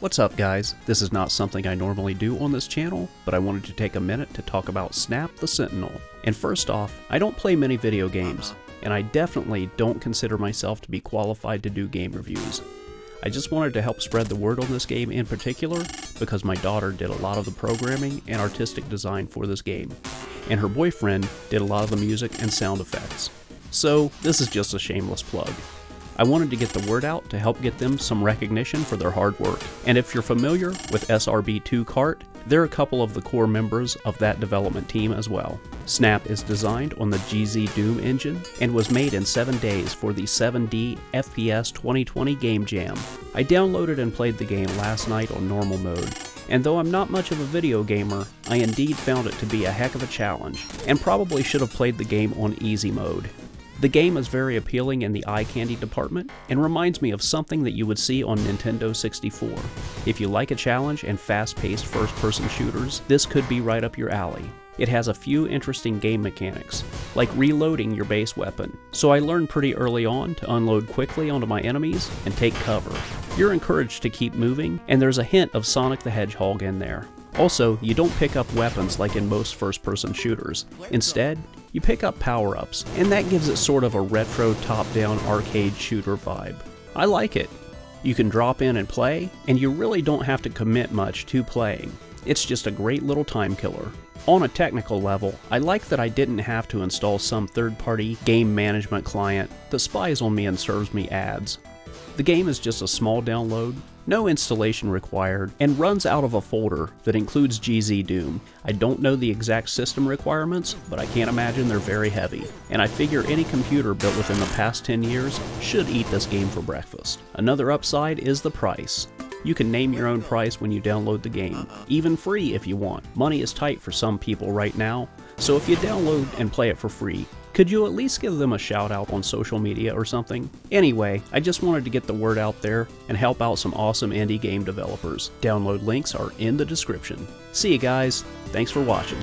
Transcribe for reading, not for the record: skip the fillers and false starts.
What's up guys? This is not something I normally do on this channel, but I wanted to take a minute to talk about Snap the Sentinel. And first off, I don't play many video games, and I definitely don't consider myself to be qualified to do game reviews. I just wanted to help spread the word on this game in particular, because my daughter did a lot of the programming and artistic design for this game, and her boyfriend did a lot of the music and sound effects. So this is just a shameless plug. I wanted to get the word out to help get them some recognition for their hard work. And if you're familiar with SRB2 Kart, they're a couple of the core members of that development team as well. Snap is designed on the GZ Doom engine and was made in 7 days for the 7D FPS 2020 Game Jam. I downloaded and played the game last night on normal mode, and though I'm not much of a video gamer, I indeed found it to be a heck of a challenge, and probably should have played the game on easy mode. The game is very appealing in the eye candy department and reminds me of something that you would see on Nintendo 64. If you like a challenge and fast-paced first-person shooters, this could be right up your alley. It has a few interesting game mechanics, like reloading your base weapon, so I learned pretty early on to unload quickly onto my enemies and take cover. You're encouraged to keep moving, and there's a hint of Sonic the Hedgehog in there. Also, you don't pick up weapons like in most first-person shooters. Instead, you pick up power-ups, and that gives it sort of a retro top-down arcade shooter vibe. I like it. You can drop in and play, and you really don't have to commit much to playing. It's just a great little time killer. On a technical level, I like that I didn't have to install some third-party game management client that spies on me and serves me ads. The game is just a small download, no installation required, and runs out of a folder that includes GZ Doom. I don't know the exact system requirements, but I can't imagine they're very heavy, and I figure any computer built within the past 10 years should eat this game for breakfast. Another upside is the price. You can name your own price when you download the game, even free if you want. Money is tight for some people right now, so if you download and play it for free, could you at least give them a shout out on social media or something? Anyway, I just wanted to get the word out there and help out some awesome indie game developers. Download links are in the description. See you guys, thanks for watching.